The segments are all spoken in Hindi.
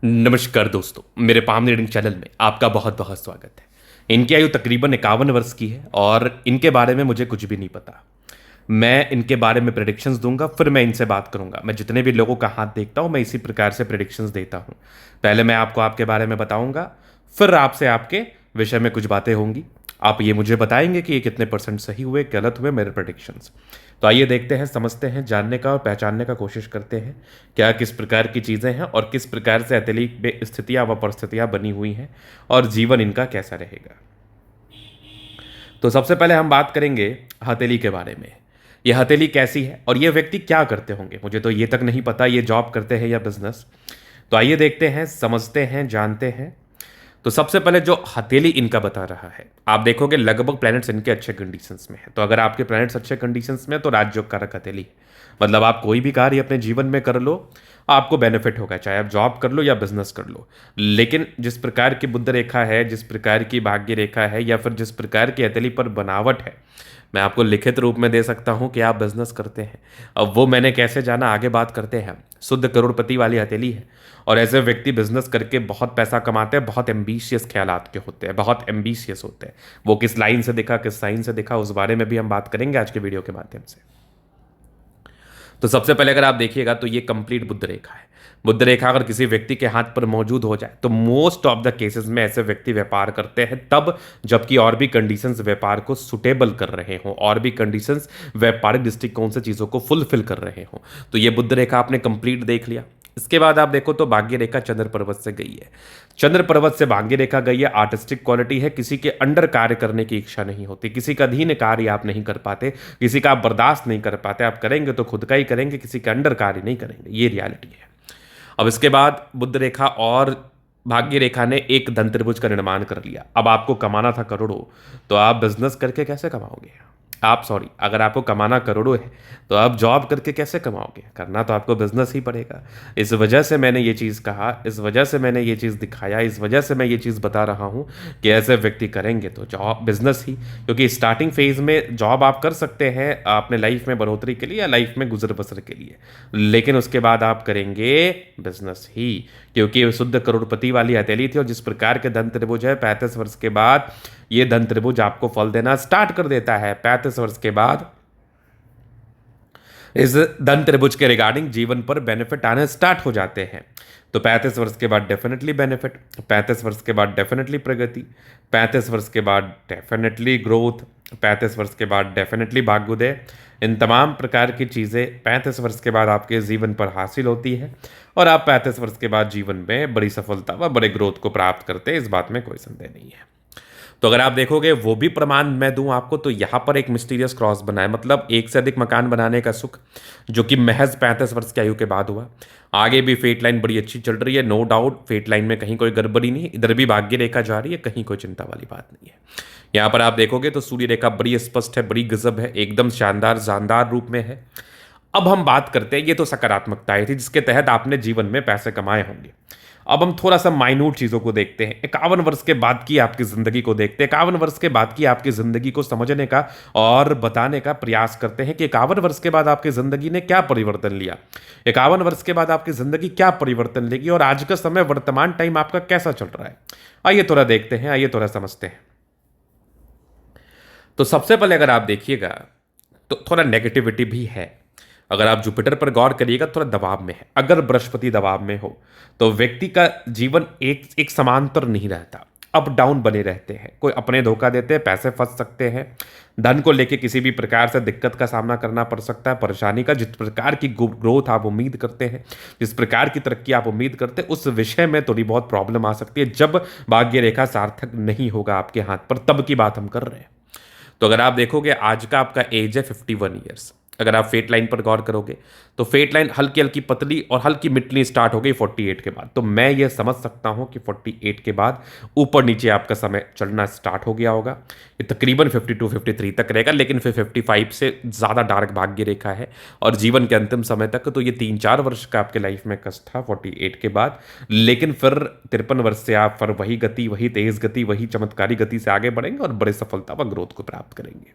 नमस्कार दोस्तों, मेरे पाम रीडिंग चैनल में आपका बहुत बहुत स्वागत है। इनकी आयु तकरीबन 51 वर्ष की है और इनके बारे में मुझे कुछ भी नहीं पता। मैं इनके बारे में प्रेडिक्शंस दूंगा, फिर मैं इनसे बात करूंगा। मैं जितने भी लोगों का हाथ देखता हूं, मैं इसी प्रकार से प्रेडिक्शंस देता हूं। पहले मैं आपको आपके बारे में बताऊंगा, फिर आपसे आपके विषय में कुछ बातें होंगी। आप ये मुझे बताएंगे कि ये कितने परसेंट सही हुए, गलत हुए मेरे प्रेडिक्शंस। तो आइए देखते हैं, समझते हैं, जानने का और पहचानने का कोशिश करते हैं क्या किस प्रकार की चीज़ें हैं और किस प्रकार से हथेली में स्थितियां व परिस्थितियां बनी हुई हैं और जीवन इनका कैसा रहेगा। तो सबसे पहले हम बात करेंगे हथेली के बारे में। यह हथेली कैसी है और ये व्यक्ति क्या करते होंगे, मुझे तो ये तक नहीं पता ये जॉब करते हैं या बिजनेस। तो आइए देखते हैं, समझते हैं, जानते हैं। तो सबसे पहले जो हथेली इनका बता रहा है, आप देखोगे लगभग प्लैनेट्स इनके अच्छे कंडीशंस में है। तो अगर आपके प्लैनेट्स अच्छे कंडीशंस में है तो राजयोग कारक हथेली है। मतलब आप कोई भी कार्य अपने जीवन में कर लो, आपको बेनिफिट होगा, चाहे आप जॉब कर लो या बिजनेस कर लो। लेकिन जिस प्रकार की बुद्ध रेखा है, जिस प्रकार की भाग्य रेखा है, या फिर जिस प्रकार की हथेली पर बनावट है, मैं आपको लिखित रूप में दे सकता हूं कि आप बिजनेस करते हैं। अब वो मैंने कैसे जाना, आगे बात करते हैं। शुद्ध करोड़पति वाली हथेली है और ऐसे व्यक्ति बिजनेस करके बहुत पैसा कमाते हैं, बहुत एम्बिशियस ख्यालात के होते हैं, बहुत एम्बिशियस होते हैं। वो किस लाइन से दिखा, किस साइन से दिखा, उस बारे में भी हम बात करेंगे आज के वीडियो के माध्यम से। तो सबसे पहले अगर आप देखिएगा तो ये कंप्लीट बुद्ध रेखा है। बुद्ध रेखा अगर किसी व्यक्ति के हाथ पर मौजूद हो जाए तो मोस्ट ऑफ द केसेस में ऐसे व्यक्ति व्यापार करते हैं तब जबकि और भी कंडीशंस व्यापार को सुटेबल कर रहे हों, और भी कंडीशंस व्यापारिक दृष्टिकोण से चीज़ों को फुलफिल कर रहे हों। तो ये बुद्ध रेखा आपने कंप्लीट देख लिया। इसके बाद आप देखो तो भाग्य रेखा चंद्र पर्वत से गई है। चंद्र पर्वत से भाग्य रेखा गई है। आर्टिस्टिक क्वालिटी है, किसी के अंडर कार्य करने की इच्छा नहीं होती, किसी का अधीन कार्य आप नहीं कर पाते, किसी का आप बर्दाश्त नहीं कर पाते। आप करेंगे तो खुद का ही करेंगे, किसी के अंडर कार्य नहीं करेंगे, ये रियलिटी है। अब इसके बाद बुद्ध रेखा और भाग्य रेखा ने एक धन त्रिभुज का निर्माण कर लिया। अब आपको कमाना था करोड़ों, तो आप बिजनेस करके कैसे कमाओगे? अगर आपको कमाना करोड़ों है तो आप जॉब करके कैसे कमाओगे? करना तो आपको बिजनेस ही पड़ेगा। इस वजह से मैंने ये चीज़ कहा, इस वजह से मैंने ये चीज़ दिखाया, इस वजह से मैं ये चीज़ बता रहा हूँ कि ऐसे व्यक्ति करेंगे तो जॉब बिजनेस ही। क्योंकि स्टार्टिंग फेज में जॉब आप कर सकते हैं अपने लाइफ में बढ़ोतरी के लिए या लाइफ में गुजर बसर के लिए, लेकिन उसके बाद आप करेंगे बिजनेस ही। क्योंकि शुद्ध करोड़पति वाली हथेली थी और जिस प्रकार के धन त्रिभुज है 35 वर्ष के बाद ये धन त्रिभुज आपको फल देना स्टार्ट कर देता है। 35 वर्ष के बाद इस धन त्रिभुज के रिगार्डिंग जीवन पर बेनिफिट आने स्टार्ट हो जाते हैं। तो 35 वर्ष के बाद डेफिनेटली बेनिफिट, 35 वर्ष के बाद डेफिनेटली प्रगति, 35 वर्ष के बाद डेफिनेटली ग्रोथ, 35 वर्ष के बाद डेफिनेटली भाग्योदय। इन तमाम प्रकार की चीज़ें 35 वर्ष के बाद आपके जीवन पर हासिल होती है और आप 35 वर्ष के बाद जीवन में बड़ी सफलता व बड़े ग्रोथ को प्राप्त करते हैं, इस बात में कोई संदेह नहीं है। तो अगर आप देखोगे वो भी प्रमाण मैं दूं आपको, तो यहां पर एक मिस्टीरियस क्रॉस बना है, मतलब एक से अधिक मकान बनाने का सुख, जो कि महज 35 वर्ष की आयु के बाद हुआ। आगे भी फेट लाइन बड़ी अच्छी चल रही है, नो डाउट। फेट लाइन में कहीं कोई गड़बड़ी नहीं, इधर भी भाग्य रेखा जा रही है, कहीं कोई चिंता वाली बात नहीं है। यहाँ पर आप देखोगे तो सूर्य रेखा बड़ी स्पष्ट है, बड़ी गजब है, एकदम शानदार शानदार रूप में है। अब हम बात करते हैं, ये तो सकारात्मकताएं थी जिसके तहत आपने जीवन में पैसे कमाए होंगे। अब हम थोड़ा सा माइन्यूट चीज़ों को देखते हैं। 51 वर्ष के बाद की आपकी ज़िंदगी को देखते हैं, 51 वर्ष के बाद की आपकी ज़िंदगी को समझने का और बताने का प्रयास करते हैं कि 51 वर्ष के बाद आपकी ज़िंदगी ने क्या परिवर्तन लिया, 51 वर्ष के बाद आपकी ज़िंदगी क्या परिवर्तन लेगी और आज का समय, वर्तमान टाइम आपका कैसा चल रहा है। आइए थोड़ा देखते हैं, आइए थोड़ा समझते हैं। तो सबसे पहले अगर आप देखिएगा तो थोड़ा नेगेटिविटी भी है। अगर आप जुपिटर पर गौर करिएगा थोड़ा दबाव में है। अगर बृहस्पति दबाव में हो तो व्यक्ति का जीवन एक समांतर नहीं रहता, अप डाउन बने रहते हैं। कोई अपने धोखा देते हैं, पैसे फंस सकते हैं, धन को लेके किसी भी प्रकार से दिक्कत का सामना करना पड़ सकता है, परेशानी का। जिस प्रकार की ग्रोथ आप उम्मीद करते हैं, जिस प्रकार की तरक्की आप उम्मीद करते हैं, उस विषय में थोड़ी बहुत प्रॉब्लम आ सकती है जब भाग्य रेखा सार्थक नहीं होगा आपके हाथ पर, तब की बात हम कर रहे हैं। तो अगर आप देखोगे आज का आपका एज है 51 ईयर्स। अगर आप फेट लाइन पर गौर करोगे तो फेट लाइन हल्की हल्की पतली और हल्की मिटनी स्टार्ट हो गई 48 के बाद। तो मैं ये समझ सकता हूं कि 48 के बाद ऊपर नीचे आपका समय चलना स्टार्ट हो गया होगा। ये तकरीबन 52-53 तक रहेगा, लेकिन फिर 55 से ज़्यादा डार्क भाग्य रेखा है और जीवन के अंतिम समय तक तो ये 3-4 वर्ष का आपके लाइफ में कष्ट था 48 के बाद। लेकिन फिर 53 वर्ष से आप फिर वही गति, वही तेज गति, वही चमत्कारी गति से आगे बढ़ेंगे और बड़े सफलता व ग्रोथ को प्राप्त करेंगे।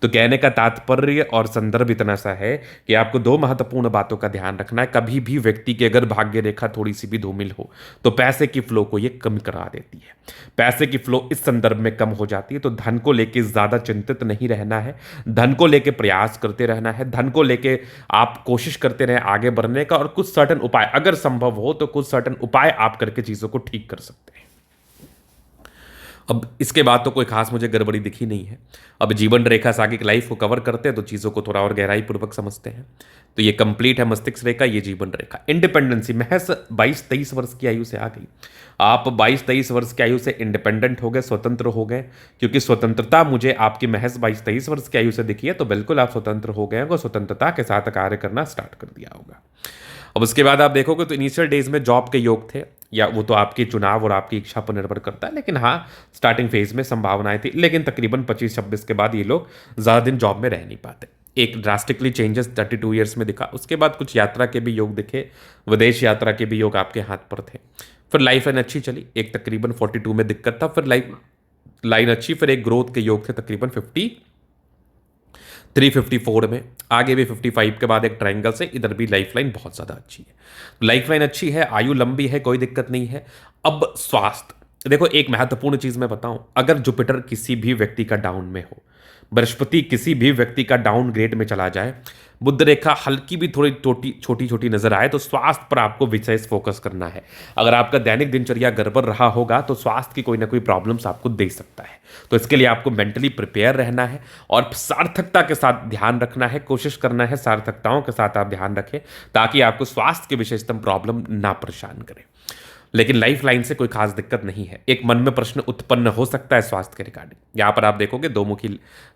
तो कहने का तात्पर्य और संदर्भ इतना सा है कि आपको दो महत्वपूर्ण बातों का ध्यान रखना है। कभी भी व्यक्ति की अगर भाग्य रेखा थोड़ी सी भी धूमिल हो तो पैसे की फ्लो को ये कम करा देती है। पैसे की फ्लो इस संदर्भ में कम हो जाती है, तो धन को लेके ज्यादा चिंतित नहीं रहना है, धन को लेके प्रयास करते रहना है, धन को लेके आप कोशिश करते रहे आगे बढ़ने का, और कुछ सर्टन उपाय अगर संभव हो तो कुछ सर्टन उपाय आप करके चीजों को ठीक कर सकते हैं। अब इसके बाद तो कोई खास मुझे गड़बड़ी दिखी नहीं है। अब जीवन रेखा से आगे की लाइफ को कवर करते हैं तो चीज़ों को थोड़ा और गहराई पूर्वक समझते हैं। तो ये कंप्लीट है मस्तिष्क रेखा, ये जीवन रेखा। इंडिपेंडेंसी महज 22-23 वर्ष की आयु से आ गई। आप 22-23 वर्ष की आयु से इंडिपेंडेंट हो गए, स्वतंत्र हो गए, क्योंकि स्वतंत्रता मुझे आपकी महज 22-23 वर्ष की आयु से दिखी है, तो बिल्कुल आप स्वतंत्र हो गए और स्वतंत्रता के साथ कार्य करना स्टार्ट कर दिया होगा। अब उसके बाद आप देखोगे तो इनिशियल डेज में जॉब के योग थे, या वो तो आपके चुनाव और आपकी इच्छा पर निर्भर करता है, लेकिन हाँ स्टार्टिंग फेज में संभावनाएं थी, लेकिन तकरीबन 25-26 के बाद ये लोग ज़्यादा दिन जॉब में रह नहीं पाते। एक ड्रास्टिकली चेंजेस 32 ईयर्स में दिखा। उसके बाद कुछ यात्रा के भी योग दिखे, विदेश यात्रा के भी योग आपके हाथ पर थे। फिर लाइफ लाइन अच्छी चली, एक तकरीबन 42 में दिक्कत था, फिर लाइफ लाइन अच्छी, फिर एक ग्रोथ के योग थे तकरीबन 53-54 में, आगे भी 55 के बाद एक ट्रायंगल से इधर भी लाइफ लाइन बहुत ज़्यादा अच्छी है। लाइफ लाइन अच्छी है, आयु लंबी है, कोई दिक्कत नहीं है। अब स्वास्थ्य देखो, एक महत्वपूर्ण चीज़ मैं बताऊं, अगर जुपिटर किसी भी व्यक्ति का डाउन में हो, बृहस्पति किसी भी व्यक्ति का डाउन ग्रेड में चला जाए, बुध रेखा हल्की भी थोड़ी छोटी छोटी नजर आए, तो स्वास्थ्य पर आपको विशेष फोकस करना है। अगर आपका दैनिक दिनचर्या गड़बड़ रहा होगा तो स्वास्थ्य की कोई ना कोई प्रॉब्लम्स आपको दे सकता है। तो इसके लिए आपको मेंटली प्रिपेयर रहना है और सार्थकता के साथ ध्यान रखना है, कोशिश करना है सार्थकताओं के साथ आप ध्यान रखें, ताकि आपको स्वास्थ्य की विशेषतम प्रॉब्लम ना परेशान करे। लेकिन लाइफ लाइन से कोई खास दिक्कत नहीं है। एक मन में प्रश्न उत्पन्न हो सकता है स्वास्थ्य के रिगार्डिंग। यहाँ पर आप देखोगे दो मुखी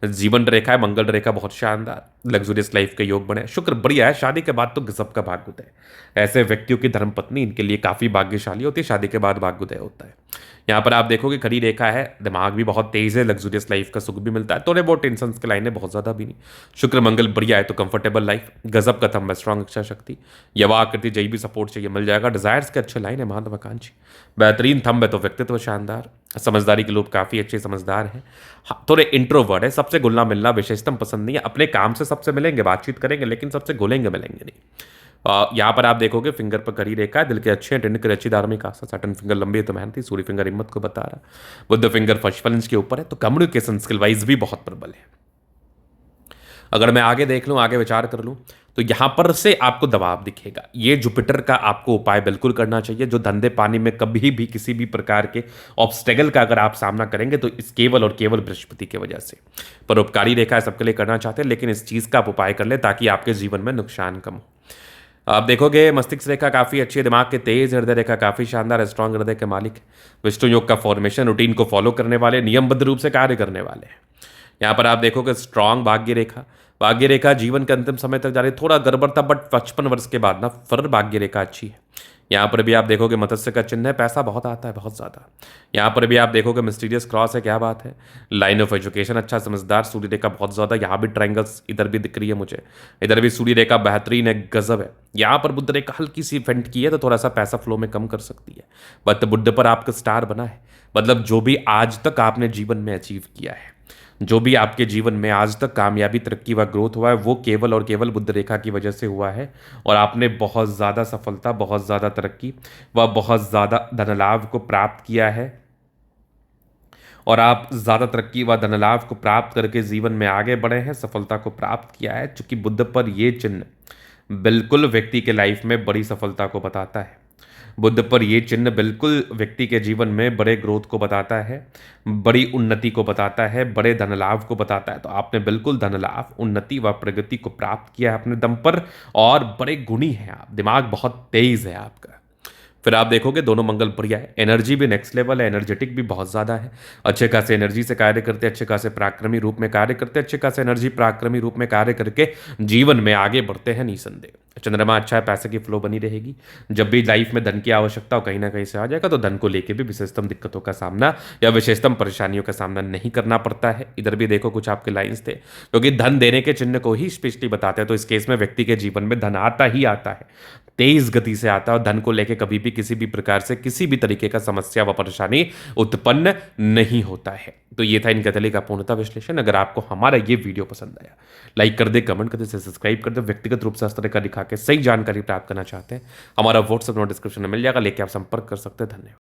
जीवन रेखा है, मंगल रेखा बहुत शानदार, लग्जूरियस लाइफ के योग बने, शुक्र बढ़िया है, शादी के बाद तो गजब का भाग्योदय है। ऐसे व्यक्तियों की धर्मपत्नी इनके लिए काफी भाग्यशाली होती है, शादी के बाद भाग्योदय होता है। यहाँ पर आप देखोगे खड़ी रेखा है, दिमाग भी बहुत तेज है, लग्जूरियस लाइफ का सुख भी मिलता है, थोड़े बहुत टेंशन की लाइनें बहुत ज्यादा भी नहीं। शुक्र मंगल बढ़िया है तो कंफर्टेबल लाइफ, गजब का थंब है, स्ट्रॉन्ग इच्छा शक्ति, यवा आकृति जय भी सपोर्ट चाहिए मिल जाएगा, डिजायर्स के अच्छे लाइन है, महत्वाकांक्षी, बेहतरीन थंब है तो व्यक्तित्व शानदार, समझदारी के लोग काफी अच्छे समझदार हैं, थोड़े इंट्रोवर्ट है, सबसे घुलना मिलना विशेषतम पसंद नहीं है, अपने काम से सबसे मिलेंगे, बातचीत करेंगे, लेकिन सबसे घुलेंगे मिलेंगे नहीं। यहाँ पर आप देखोगे फिंगर पर करी रेखा है, दिल के अच्छे हैं, टिंड के अच्छी धार्मिक आस्था, सटन फिंगर लंबी है तो मेहनती, सूर्य फिंगर हिम्मत को बता रहा, बुद्ध फिंगर फर्स्ट फलेंस के ऊपर है, तो कम्युनिकेशन स्किल वाइज भी बहुत प्रबल है। अगर मैं आगे देख लूँ, आगे विचार कर लूँ, तो यहां पर से आपको दबाव दिखेगा। ये जुपिटर का आपको उपाय बिल्कुल करना चाहिए, जो धंधे पानी में कभी भी किसी भी प्रकार के ऑब्स्टेकल का अगर आप सामना करेंगे तो इस केवल और केवल बृहस्पति की वजह से। परोपकारी रेखा सबके लिए करना चाहते हैं, लेकिन इस चीज का आप उपाय कर ले ताकि आपके जीवन में नुकसान कम हो। आप देखोगे मस्तिष्क रेखा काफी अच्छी है, दिमाग के तेज, हृदय रेखा काफी शानदार, स्ट्रॉन्ग हृदय के मालिक, विष्णु योग का फॉर्मेशन, रूटीन को फॉलो करने वाले, नियमबद्ध रूप से कार्य करने वाले हैं। यहाँ पर आप देखोगे स्ट्रॉन्ग भाग्य रेखा, भाग्य रेखा जीवन के अंतिम समय तक जा रही, थोड़ा गड़बड़ था बट 55 वर्ष के बाद ना फिर भाग्य रेखा अच्छी है। यहाँ पर भी आप देखोगे मत्स्य का चिन्ह है, पैसा बहुत आता है, बहुत ज़्यादा। यहाँ पर भी आप देखोगे मिस्टीरियस क्रॉस है, क्या बात है, लाइन ऑफ एजुकेशन अच्छा, समझदार, सूर्य रेखा बहुत ज़्यादा, यहाँ भी ट्रायंगल्स इधर भी दिख रही है मुझे, इधर भी सूर्य रेखा बेहतरीन है, गजब है। यहाँ पर बुध रेखा हल्की सी फेंट की है तो थोड़ा सा पैसा फ्लो में कम कर सकती है, बट बुध पर आपका स्टार बना है, मतलब जो भी आज तक आपने जीवन में अचीव किया है, जो भी आपके जीवन में आज तक कामयाबी, तरक्की व ग्रोथ हुआ है, वो केवल और केवल बुध रेखा की वजह से हुआ है। और आपने बहुत ज़्यादा सफलता, बहुत ज़्यादा तरक्की व बहुत ज़्यादा धन लाभ को प्राप्त किया है। और आप ज़्यादा तरक्की व धन लाभ को प्राप्त करके जीवन में आगे बढ़े हैं, सफलता को प्राप्त किया है, चूंकि बुध पर ये चिन्ह बिल्कुल व्यक्ति के लाइफ में बड़ी सफलता को बताता है। बुध पर यह चिन्ह बिल्कुल व्यक्ति के जीवन में बड़े ग्रोथ को बताता है, बड़ी उन्नति को बताता है, बड़े धन लाभ को बताता है। तो आपने बिल्कुल धन लाभ, उन्नति व प्रगति को प्राप्त किया है अपने दम पर, और बड़े गुणी हैं आप, दिमाग बहुत तेज है आपका। फिर आप देखोगे दोनों मंगल बढ़िया है, एनर्जी भी नेक्स्ट लेवल है, एनर्जेटिक भी बहुत ज़्यादा है, अच्छे खासे एनर्जी से कार्य करते, अच्छे खासे पराक्रमी रूप में कार्य करते, अच्छे खासे एनर्जी पराक्रमी रूप में कार्य करके जीवन में आगे बढ़ते हैं निसंदेह। चंद्रमा अच्छा है, पैसे की फ्लो बनी रहेगी, जब भी लाइफ में धन की आवश्यकता हो कहीं ना कहीं से आ जाएगा, तो धन को लेकर भी विशेषतम दिक्कतों का सामना या विशेषतम परेशानियों का सामना नहीं करना पड़ता है। इधर भी देखो कुछ आपके लाइन्स थे क्योंकि धन देने के चिन्ह को ही स्पेशली बताते हैं, तो इस केस में व्यक्ति के जीवन में धन आता ही आता है। तेज गति से आता है और धन को लेकर कभी भी किसी भी प्रकार से किसी भी तरीके का समस्या व परेशानी उत्पन्न नहीं होता है। तो ये था इनका तले का पूर्णतः विश्लेषण। अगर आपको हमारा ये वीडियो पसंद आया, लाइक कर दे, कमेंट कर दे, सब्सक्राइब कर दे। व्यक्तिगत रूप से इस तरह का दिखा के सही जानकारी प्राप्त करना चाहते हैं, हमारा व्हाट्सएप नंबर डिस्क्रिप्शन में मिल जाएगा, लेके आप संपर्क कर सकते हैं। धन्यवाद।